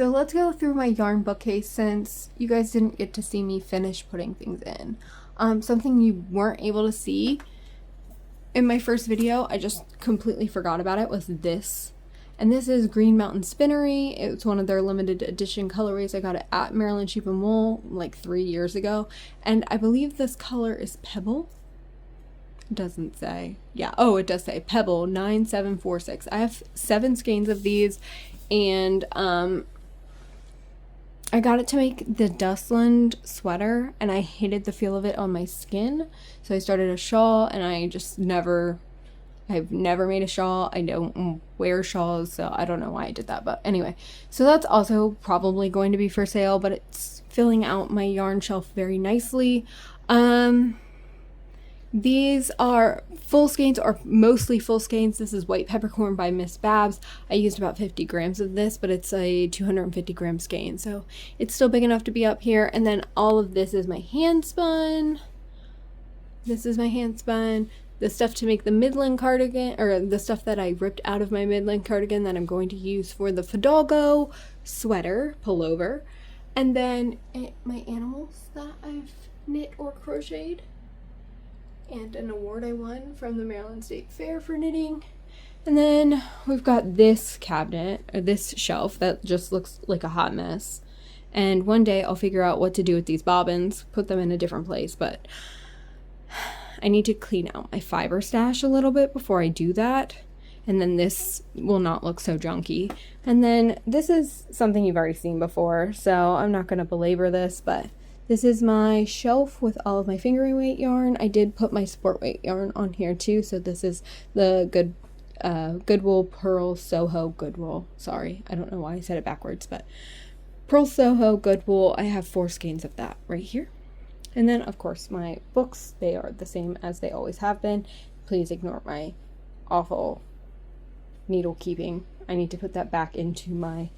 So let's go through my yarn bookcase since you guys didn't get to see me finish putting things in. Something you weren't able to see in my first video, I just completely forgot about it, was this. And this is Green Mountain Spinnery. It's one of their limited edition colorways. I got it at Maryland Sheep and Wool like 3 years ago. And I believe this color is Pebble. It doesn't say. Yeah, oh, it does say Pebble 9746. I have 7 skeins of these, and I got it to make the Dustland sweater, and I hated the feel of it on my skin. So I started a shawl, and I've never made a shawl. I don't wear shawls, so I don't know why I did that. But anyway, so that's also probably going to be for sale, but it's filling out my yarn shelf very nicely. These are full skeins, or mostly full skeins. This is White Peppercorn by Miss Babs. I used about 50 grams of this, but it's a 250 gram skein, so it's still big enough to be up here. And then all of this is my hand spun. This is my hand spun. The stuff to make the Midland cardigan, or the stuff that I ripped out of my Midland cardigan that I'm going to use for the Fidalgo sweater pullover. And then my animals that I've knit or crocheted, and an award I won from the Maryland State Fair for knitting. And then we've got this cabinet, or this shelf, that just looks like a hot mess. And one day I'll figure out what to do with these bobbins, put them in a different place, but I need to clean out my fiber stash a little bit before I do that. And then this will not look so junky. And then this is something you've already seen before, so I'm not going to belabor this, but this is my shelf with all of my fingering weight yarn. I did put my sport weight yarn on here too, so this is the Goodwool Pearl Soho Goodwool. Sorry, I don't know why I said it backwards, but Pearl Soho Goodwool. I have 4 skeins of that right here. And then, of course, my books. They are the same as they always have been. Please ignore my awful needle keeping. I need to put that back into my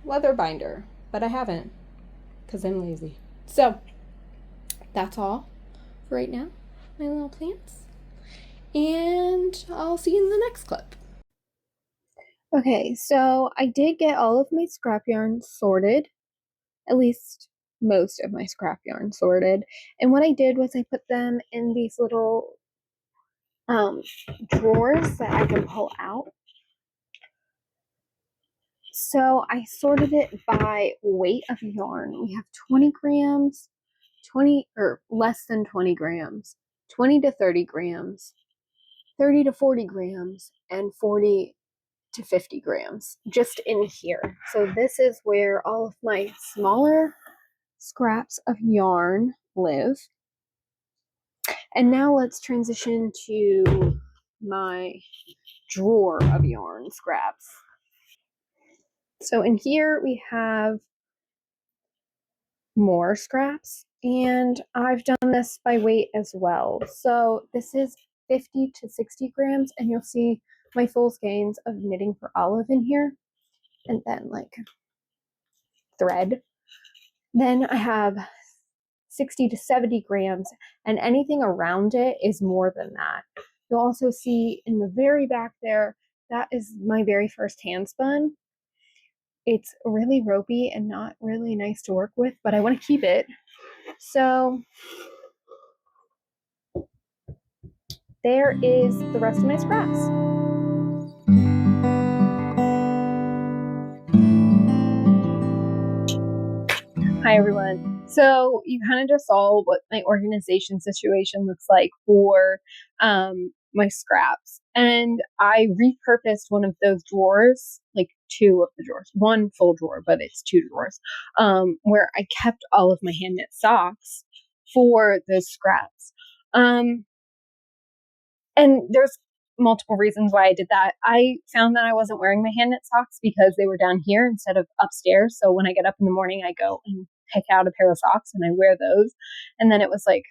leather binder, but I haven't, because I'm lazy. So that's all for right now, my little plants, and I'll see you in the next clip. Okay, so I did get all of my scrap yarn sorted, at least most of my scrap yarn sorted, and what I did was I put them in these little drawers that I can pull out. So I sorted it by weight of yarn. We have 20 grams, 20 or less than 20 grams, 20 to 30 grams, 30 to 40 grams, and 40 to 50 grams just in here. So this is where all of my smaller scraps of yarn live. And now let's transition to my drawer of yarn scraps. So in here we have more scraps, and I've done this by weight as well. So this is 50 to 60 grams, and you'll see my full skeins of knitting for olive in here, and then like thread. Then I have 60 to 70 grams, and anything around it is more than that. You'll also see in the very back there, that is my very first hand spun. It's really ropey and not really nice to work with, but I want to keep it. So there is the rest of my scraps. Hi everyone. So you kind of just saw what my organization situation looks like for my scraps. And I repurposed one of those drawers, like 2 of the drawers, 1 full drawer, but it's 2 drawers, where I kept all of my hand knit socks for those scraps. And there's multiple reasons why I did that. I found that I wasn't wearing my hand knit socks because they were down here instead of upstairs. So when I get up in the morning, I go and pick out a pair of socks and I wear those. And then it was like,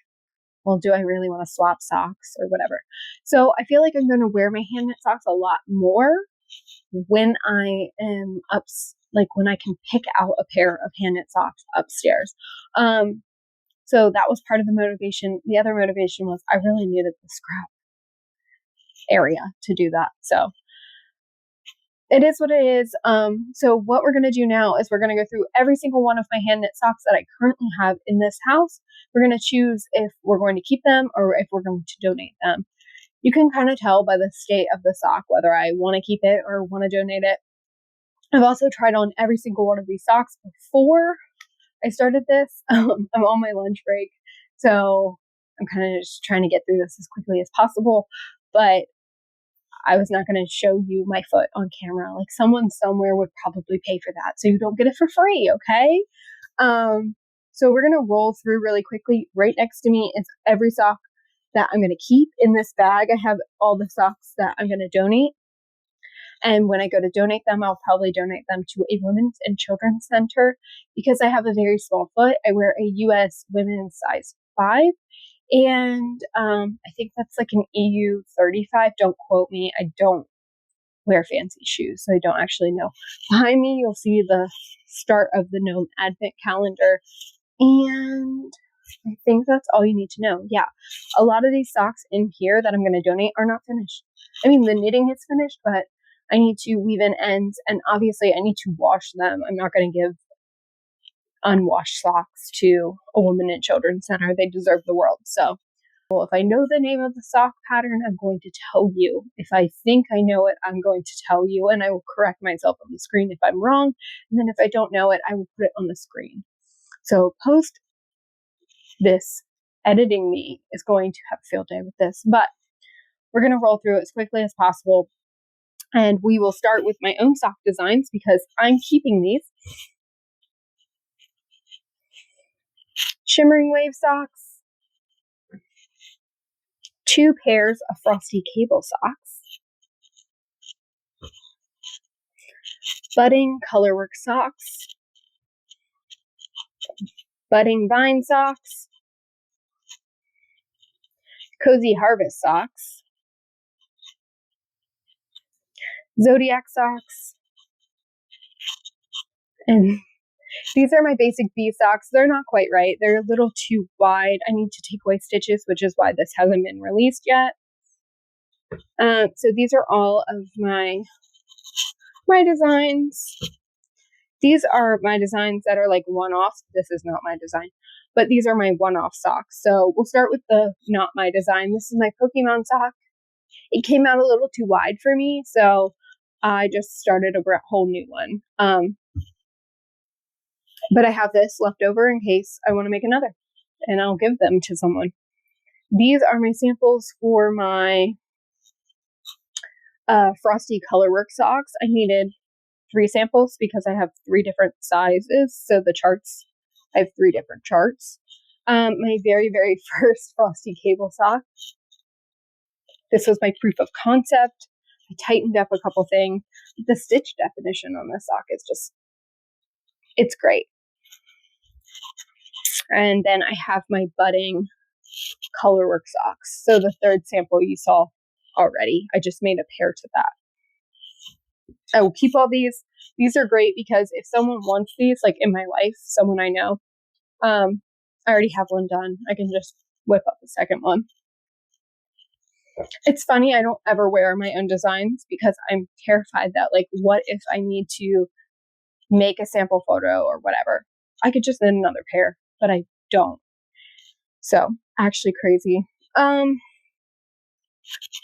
well, do I really want to swap socks or whatever? So I feel like I'm going to wear my hand knit socks a lot more when I am like when I can pick out a pair of hand knit socks upstairs. So that was part of the motivation. The other motivation was I really needed the scrap area to do that. So it is what it is. So what we're going to do now is we're going to go through every single one of my hand knit socks that I currently have in this house. We're going to choose if we're going to keep them or if we're going to donate them. You can kind of tell by the state of the sock whether I want to keep it or want to donate it. I've also tried on every single one of these socks before I started this. I'm on my lunch break, so I'm kind of just trying to get through this as quickly as possible. But I was not going to show you my foot on camera. Like, someone somewhere would probably pay for that, so you don't get it for free, okay? So we're going to roll through really quickly. Right next to me is every sock that I'm going to keep in this bag. I have all the socks that I'm going to donate. And when I go to donate them, I'll probably donate them to a women's and children's center because I have a very small foot. I wear a US women's size 5. And I think that's like an EU 35. Don't quote me. I don't wear fancy shoes, so I don't actually know. Behind me, you'll see the start of the Gnome Advent calendar. And I think that's all you need to know. Yeah, a lot of these socks in here that I'm going to donate are not finished. I mean, the knitting is finished, but I need to weave in ends, and obviously I need to wash them. I'm not going to give unwashed socks to a women and children's center. They deserve the world. So if I know the name of the sock pattern, I'm going to tell you. If I think I know it, I'm going to tell you, and I will correct myself on the screen if I'm wrong. And then if I don't know it, I will put it on the screen. So post this, editing me is going to have a field day with this, but we're going to roll through it as quickly as possible. And we will start with my own sock designs because I'm keeping these. Shimmering Wave socks, 2 pairs of Frosty Cable socks, Budding Colorwork socks, Budding Vine socks, Cozy Harvest socks, Zodiac socks, and these are my basic bee socks. They're not quite right. They're a little too wide. I need to take away stitches, which is why this hasn't been released yet. So these are all of my designs. These are my designs that are like one-offs. This is not my design, but these are my one-off socks. So we'll start with the not my design. This is my Pokemon sock. It came out a little too wide for me, so I just started a whole new one. But I have this left over in case I want to make another, and I'll give them to someone. These are my samples for my Frosty Colorwork socks. I needed 3 samples because I have 3 different sizes. So the charts, I have 3 different charts. My very, very first Frosty Cable sock. This was my proof of concept. I tightened up a couple things. The stitch definition on this sock is just, it's great. And then I have my Budding Colorwork socks. So the 3rd sample you saw already. I just made a pair to that. I will keep all these. These are great because if someone wants these, like in my life, someone I know, I already have one done. I can just whip up a second one. It's funny, I don't ever wear my own designs because I'm terrified that, like, what if I need to make a sample photo or whatever? I could just knit another pair, but I don't. So, actually crazy.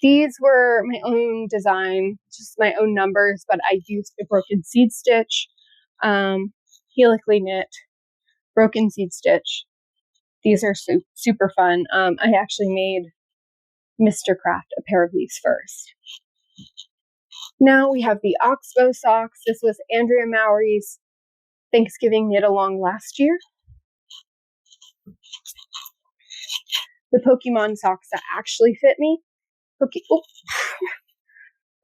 These were my own design, just my own numbers, but I used a broken seed stitch, helically knit, broken seed stitch. These are super fun. I actually made Mr. Craft a pair of these first. Now we have the Oxbow socks. This was Andrea Mowry's Thanksgiving knit along last year. The Pokemon socks that actually fit me.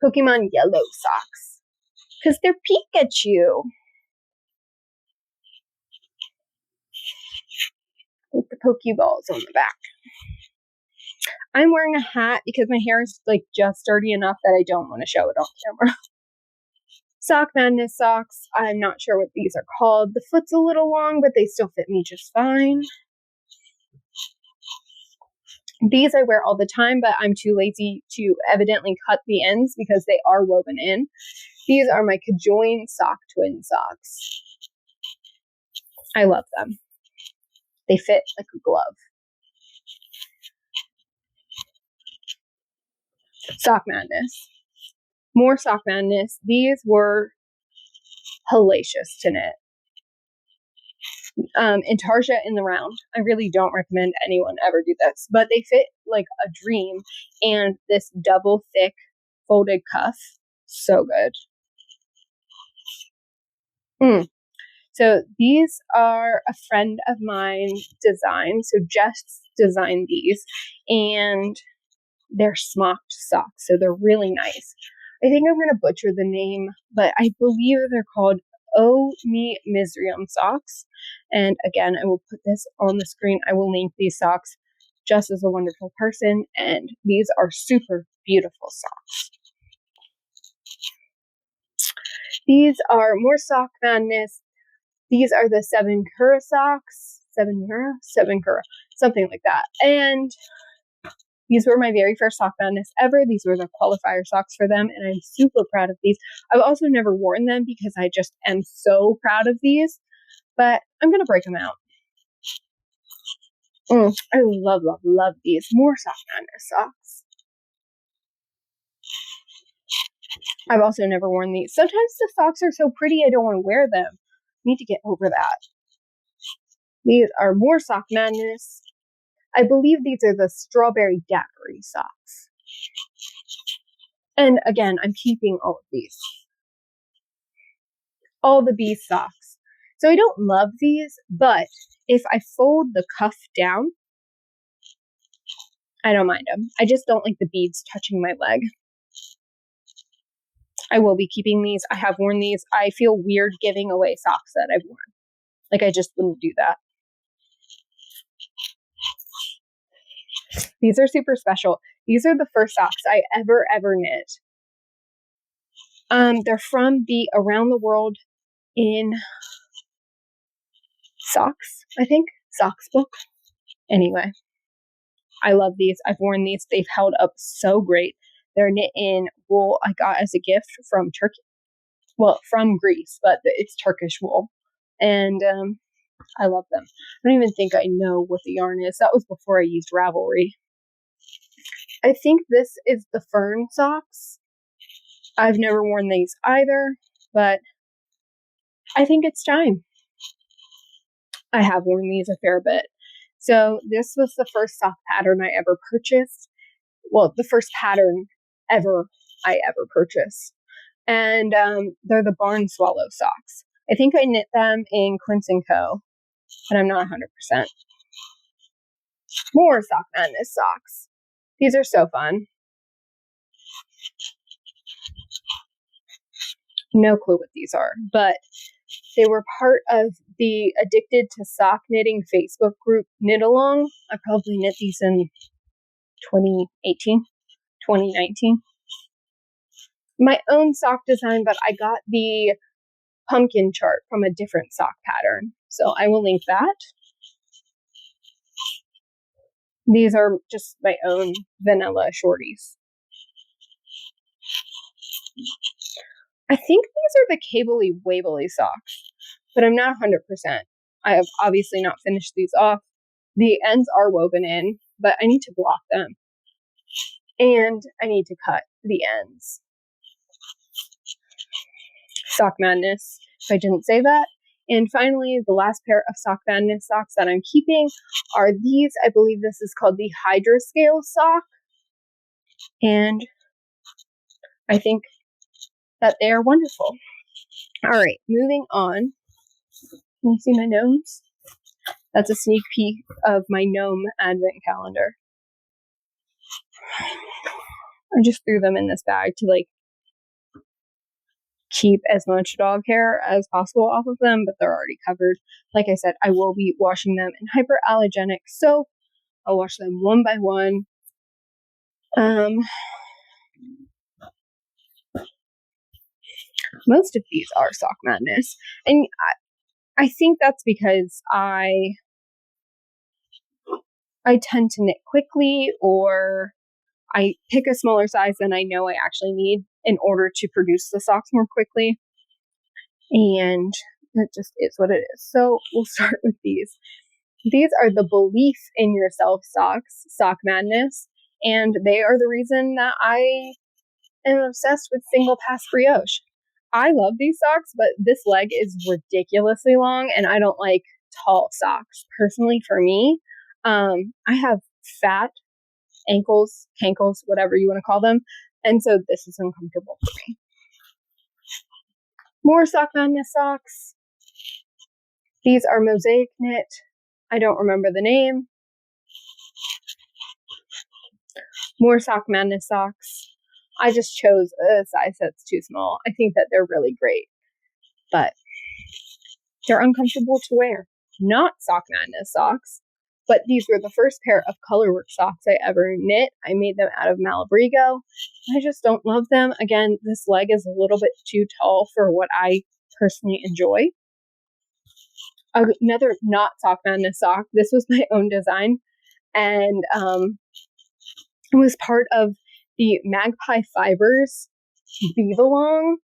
Pokemon yellow socks. Because they're Pikachu. With the Pokeballs on the back. I'm wearing a hat because my hair is like just dirty enough that I don't want to show it on camera. Sock Madness socks. I'm not sure what these are called. The foot's a little long, but they still fit me just fine. These I wear all the time, but I'm too lazy to evidently cut the ends because they are woven in. These are my conjoined sock twin socks. I love them. They fit like a glove. Sock Madness. More Sock Madness. These were hellacious to knit. Intarsia in the round. I really don't recommend anyone ever do this, but they fit like a dream. And this double thick folded cuff, so good. So these are a friend of mine designed. So Jess designed these, and they're smocked socks, so they're really nice. I think I'm going to butcher the name, but I believe they're called Oh Me Misrium socks. And again, I will put this on the screen. I will link these socks. Jess is a wonderful person, and these are super beautiful socks. These are more Sock Madness. These are the 7 Kura socks. 7 Kura, something like that. And these were my very first Sock Madness ever. These were the qualifier socks for them, and I'm super proud of these. I've also never worn them because I just am so proud of these, but I'm going to break them out. I love, love, love these. More Sock Madness socks. I've also never worn these. Sometimes the socks are so pretty I don't want to wear them. I need to get over that. These are more Sock Madness. I believe these are the strawberry daiquiri socks. And again, I'm keeping all of these. All the bee socks. So I don't love these, but if I fold the cuff down, I don't mind them. I just don't like the beads touching my leg. I will be keeping these. I have worn these. I feel weird giving away socks that I've worn. Like, I just wouldn't do that. These are super special. These are the first socks I ever knit. They're from the Around the World in Socks, I think. Socks book. Anyway, I love these. I've worn these. They've held up so great. They're knit in wool I got as a gift from Turkey. Well, from Greece, but it's Turkish wool. And I love them. I don't even think I know what the yarn is. That was before I used Ravelry. I think this is the Fern socks. I've never worn these either, but I think it's time. I have worn these a fair bit. So this was the first sock pattern I ever purchased. Well, the first pattern I ever purchased. And they're the Barn Swallow socks. I think I knit them in Quince & Co., but I'm not 100%. More Sock Madness socks. These are so fun. No clue what these are, but they were part of the Addicted to Sock Knitting Facebook group Knit Along. I probably knit these in 2018, 2019. My own sock design, but I got the pumpkin chart from a different sock pattern. So I will link that. These are just my own vanilla shorties. I think these are the Cabley Wabley socks, but I'm not 100%. I have obviously not finished these off. The ends are woven in, but I need to block them. And I need to cut the ends. Sock Madness, if I didn't say that. And finally, the last pair of Sock Madness socks that I'm keeping are these. I believe this is called the Hydra Scale sock. And I think that they are wonderful. All right, moving on. Can you see my gnomes? That's a sneak peek of my gnome advent calendar. I just threw them in this bag to keep as much dog hair as possible off of them, but they're already covered. Like I said, I will be washing them in hyperallergenic soap. I'll wash them one by one. Most of these are Sock Madness, and I think that's because I tend to knit quickly, or I pick a smaller size than I know I actually need in order to produce the socks more quickly. And it just is what it is. So we'll start with these. These are the Belief in Yourself socks, Sock Madness. And they are the reason that I am obsessed with single pass brioche. I love these socks, but this leg is ridiculously long and I don't like tall socks. Personally, for me, I have fat ankles, cankles, whatever you want to call them. And so this is uncomfortable for me. More Sock Madness socks. These are mosaic knit. I don't remember the name. More Sock Madness socks. I just chose a size that's too small. I think that they're really great, but they're uncomfortable to wear. Not Sock Madness socks, but these were the first pair of colorwork socks I ever knit. I made them out of Malabrigo. I just don't love them. Again, this leg is a little bit too tall for what I personally enjoy. Another not Sock Madness sock. This was my own design, and it was part of the Magpie Fibers Beav Along,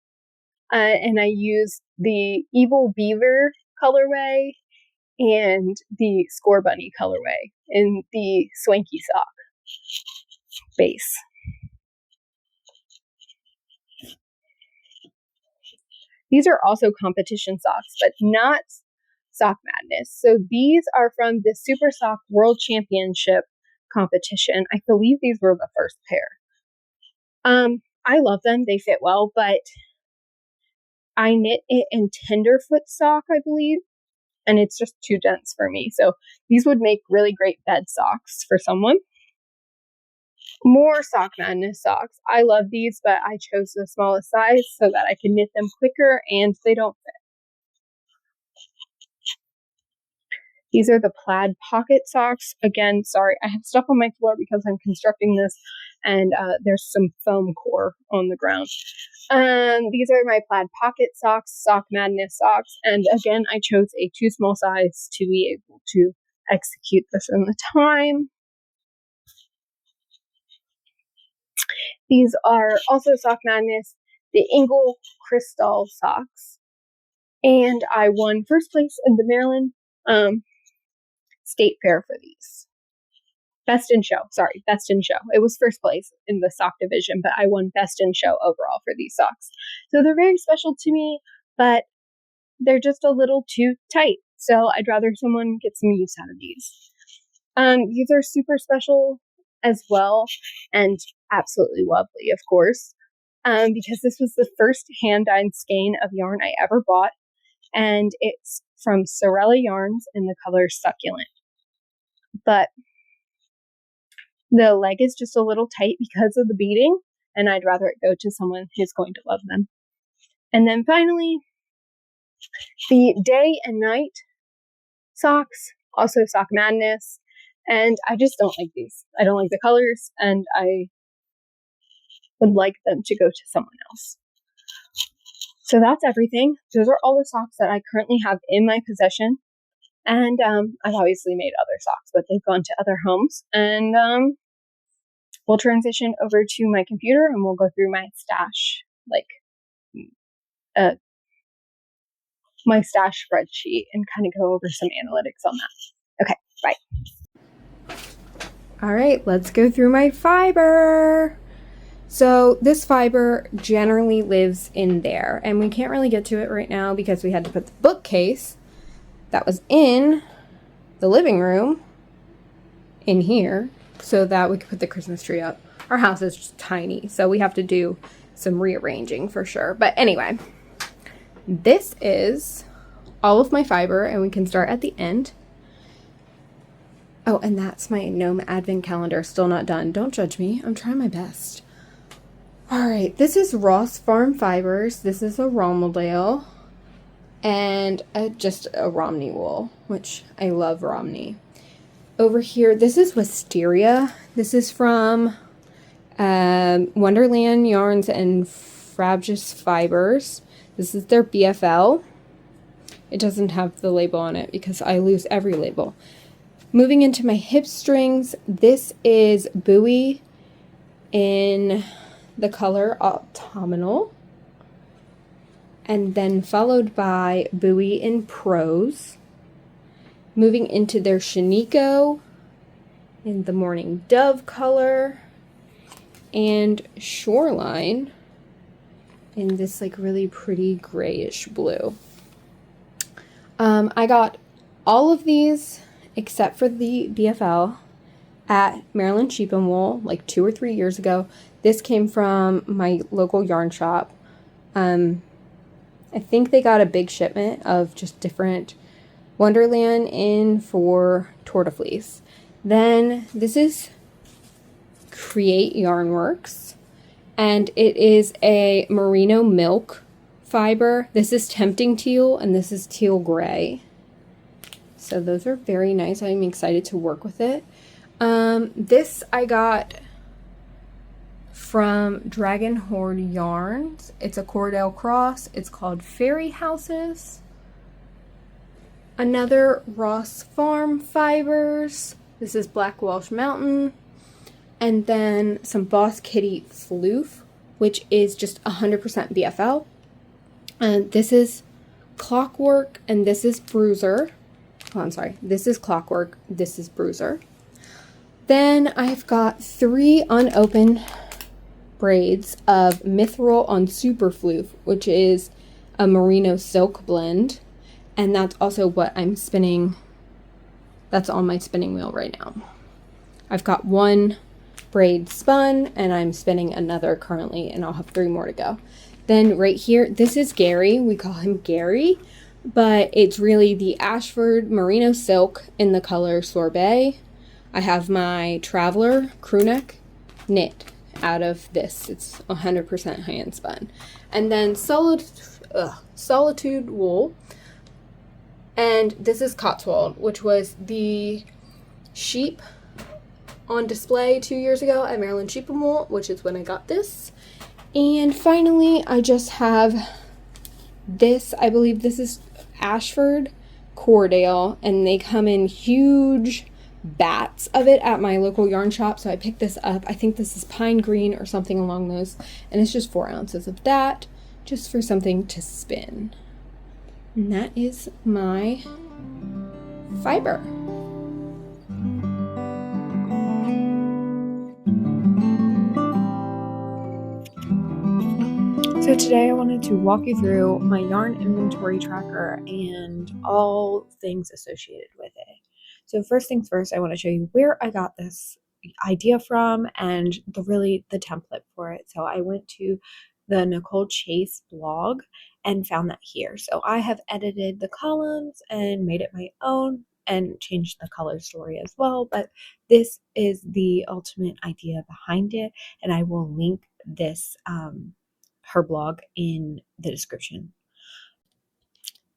and I used the Evil Beaver colorway and the Score Bunny colorway in the Swanky sock base. These are also competition socks, but not Sock Madness. So these are from the Super Sock World Championship competition. I believe these were the first pair. I love them. They fit well, but I knit it in tenderfoot sock, I believe, and it's just too dense for me. So these would make really great bed socks for someone. More Sock Madness socks. I love these, but I chose the smallest size so that I can knit them quicker and they don't fit. These are the plaid pocket socks. Again, sorry, I have stuff on my floor because I'm constructing this and there's some foam core on the ground. These are my plaid pocket socks, Sock Madness socks. And again, I chose a too small size to be able to execute this in the time. These are also Sock Madness, the Ingle Crystal socks. And I won first place in the Maryland State Fair for these. Best in Show. It was first place in the sock division, but I won Best in Show overall for these socks. So they're very special to me, but they're just a little too tight. So I'd rather someone get some use out of these. These are super special as well, and absolutely lovely, of course, because this was the first hand-dyed skein of yarn I ever bought, and it's from Sorella Yarns in the color Succulent. But the leg is just a little tight because of the beading, and I'd rather it go to someone who's going to love them. And then finally, the Day and Night socks, also Sock Madness, and I just don't like these. I don't like the colors, and I would like them to go to someone else. So that's everything. Those are all the socks that I currently have in my possession. And I've obviously made other socks, but they've gone to other homes. And we'll transition over to my computer and we'll go through my stash, my stash spreadsheet and kind of go over some analytics on that. Okay, bye. All right, let's go through my fiber. So this fiber generally lives in there, and we can't really get to it right now because we had to put the bookcase that was in the living room in here so that we could put the Christmas tree up. Our house is just tiny, so we have to do some rearranging for sure. But anyway, this is all of my fiber, and we can start at the end. Oh, and that's my gnome advent calendar, still not done. Don't judge me, I'm trying my best. All right, this is Ross Farm Fibers. This is a Rommeldale and just a Romney wool, which I love Romney. Over here, this is Wisteria. This is from Wonderland Yarns and Frabjous Fibers. This is their BFL. It doesn't have the label on it because I lose every label. Moving into my hip strings, this is Bowie in the color Autumnal, and then followed by Buoy in Prose, moving into their Shiniko in the Morning Dove color, and Shoreline in this like really pretty grayish blue. I got all of these except for the BFL at Maryland Sheep and Wool like 2 or 3 years ago. This came from my local yarn shop. I think they got a big shipment of just different Wonderland in for Tortafleece. Then this is Create Yarnworks, and it is a merino milk fiber. This is Tempting Teal, and this is Teal Gray. So those are very nice. I'm excited to work with it. This I got from Dragon Horde Yarns. It's a Cordell cross. It's called Fairy Houses. Another Ross Farm fibers. This is Black Welsh Mountain. And then some Boss Kitty Floof, which is just 100% BFL. And this is Clockwork, and this is Bruiser. Oh, I'm sorry. This is Clockwork. This is Bruiser. Then I've got 3 unopened braids of Mithril on Super Floof, which is a merino silk blend. And that's also what I'm spinning. That's on my spinning wheel right now. I've got 1 braid spun, and I'm spinning another currently, and I'll have 3 more to go. Then right here, this is Gary. We call him Gary, but it's really the Ashford merino silk in the color Sorbet. I have my Traveler crewneck knit out of this. It's 100% hand spun. And then Solitude wool. And this is Cotswold, which was the sheep on display 2 years ago at Maryland Sheep and Wool, which is when I got this. And finally, I just have this. I believe this is Ashford Cordale, and they come in huge bats of it at my local yarn shop. So I picked this up. I think this is pine green or something along those, and it's just 4 ounces of that, just for something to spin. And that is my fiber. So today I wanted to walk you through my yarn inventory tracker and all things associated with it. So first things first, I want to show you where I got this idea from and the template for it. So I went to the Nicole Chase blog and found that here. So I have edited the columns and made it my own and changed the color story as well. But this is the ultimate idea behind it, and I will link this her blog in the description.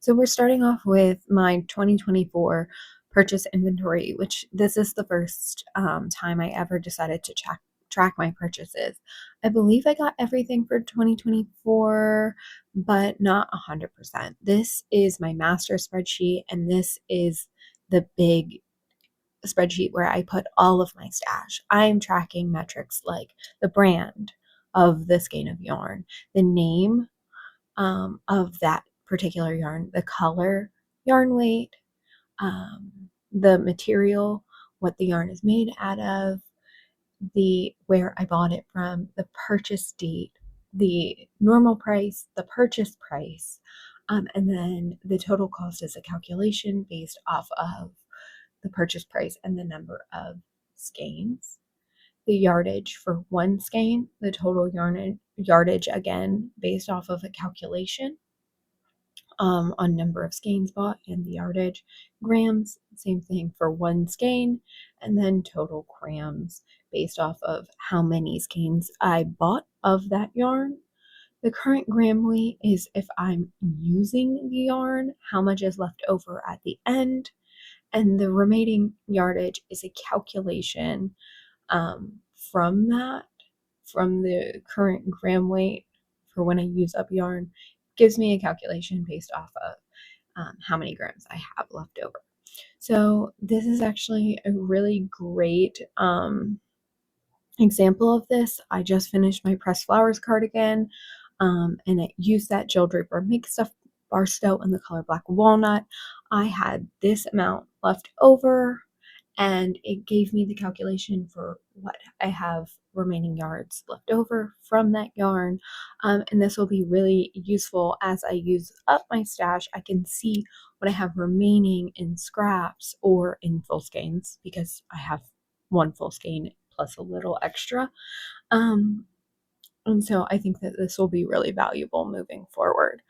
So we're starting off with my 2024 purchase inventory, which this is the first time I ever decided to track my purchases. I believe I got everything for 2024, but not 100%. This is my master spreadsheet, and this is the big spreadsheet where I put all of my stash. I'm tracking metrics like the brand of the skein of yarn, the name of that particular yarn, the color, yarn weight, the material, what the yarn is made out of, the where I bought it from, the purchase date, the normal price, the purchase price, and then the total cost is a calculation based off of the purchase price and the number of skeins. The yardage for one skein, the total yardage again based off of a calculation on number of skeins bought, and the yardage. Grams, same thing for one skein, and then total grams based off of how many skeins I bought of that yarn. The current gram weight is if I'm using the yarn, how much is left over at the end, and the remaining yardage is a calculation from the current gram weight for when I use up yarn, gives me a calculation based off of how many grams I have left over. So this is actually a really great example of this, I just finished my pressed flowers cardigan, and I used that Jill Draper Make Stuff Barstow in the color Black Walnut. I had this amount left over, and it gave me the calculation for what I have remaining yards left over from that yarn. And this will be really useful as I use up my stash. I can see what I have remaining in scraps or in full skeins, because I have one full skein plus a little extra. And so I think that this will be really valuable moving forward.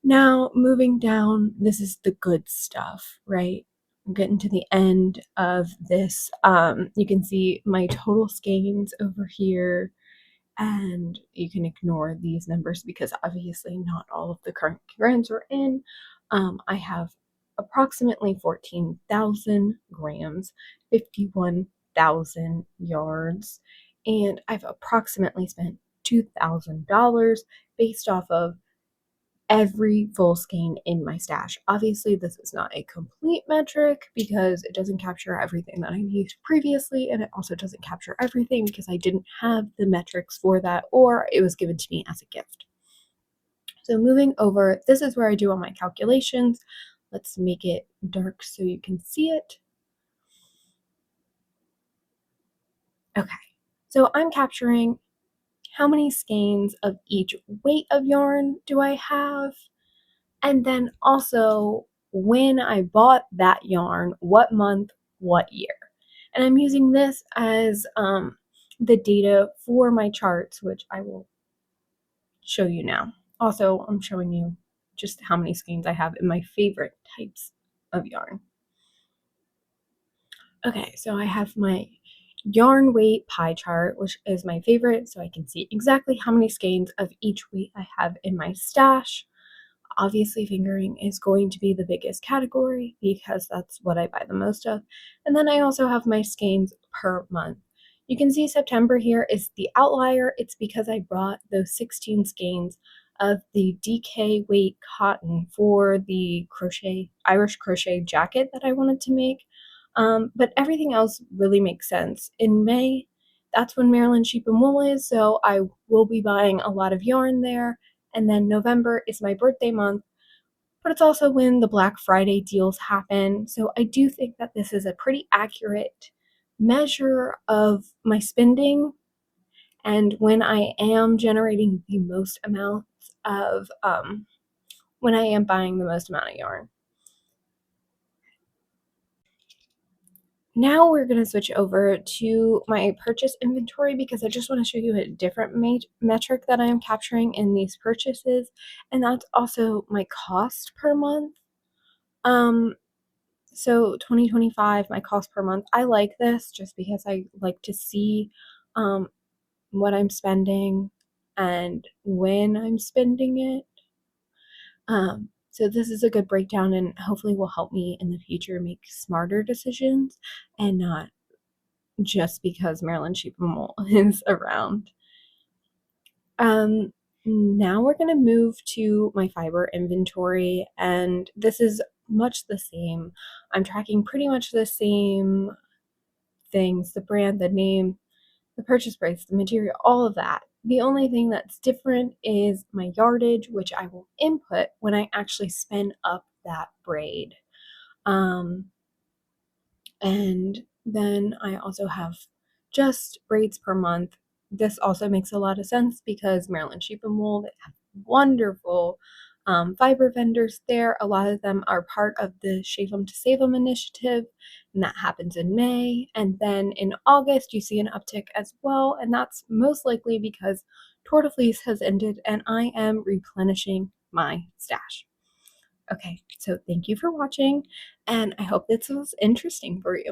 Now, moving down, this is the good stuff, right? I'm getting to the end of this. You can see my total skeins over here, and you can ignore these numbers because obviously not all of the current grams are in. I have approximately 14,000 grams, 51,000 yards, and I've approximately spent $2,000 based off of every full skein in my stash. Obviously, this is not a complete metric because it doesn't capture everything that I've used previously, and it also doesn't capture everything because I didn't have the metrics for that, or it was given to me as a gift. So moving over, this is where I do all my calculations. Let's make it dark so you can see it. Okay, so I'm capturing how many skeins of each weight of yarn do I have, and then also when I bought that yarn, what month, what year. And I'm using this as the data for my charts, which I will show you now. Also, I'm showing you just how many skeins I have in my favorite types of yarn. Okay, so I have my yarn weight pie chart, which is my favorite, so I can see exactly how many skeins of each weight I have in my stash. Obviously, fingering is going to be the biggest category because that's what I buy the most of. And then I also have my skeins per month. You can see September here is the outlier. It's because I brought those 16 skeins of the DK weight cotton for the Irish crochet jacket that I wanted to make. But everything else really makes sense. In May, that's when Maryland Sheep and Wool is, so I will be buying a lot of yarn there. And then November is my birthday month, but it's also when the Black Friday deals happen. So I do think that this is a pretty accurate measure of my spending and when I am generating the most amounts of, when I am buying the most amount of yarn. Now we're going to switch over to my purchase inventory because I just want to show you a different metric that I am capturing in these purchases, and that's also my cost per month. So 2025, my cost per month, I like this just because I like to see what I'm spending and when I'm spending it. So this is a good breakdown and hopefully will help me in the future make smarter decisions and not just because Maryland Sheep and Wool is around. Now we're going to move to my fiber inventory, and this is much the same. I'm tracking pretty much the same things, the brand, the name, the purchase price, the material, all of that. The only thing that's different is my yardage, which I will input when I actually spin up that braid. And then I also have just braids per month. This also makes a lot of sense because Maryland Sheep and Wool, they have wonderful fiber vendors there. A lot of them are part of the Shave 'em to Save 'em initiative, and that happens in May. And then in August, you see an uptick as well, and that's most likely because Tour de Fleece has ended and I am replenishing my stash. Okay, so thank you for watching, and I hope this was interesting for you.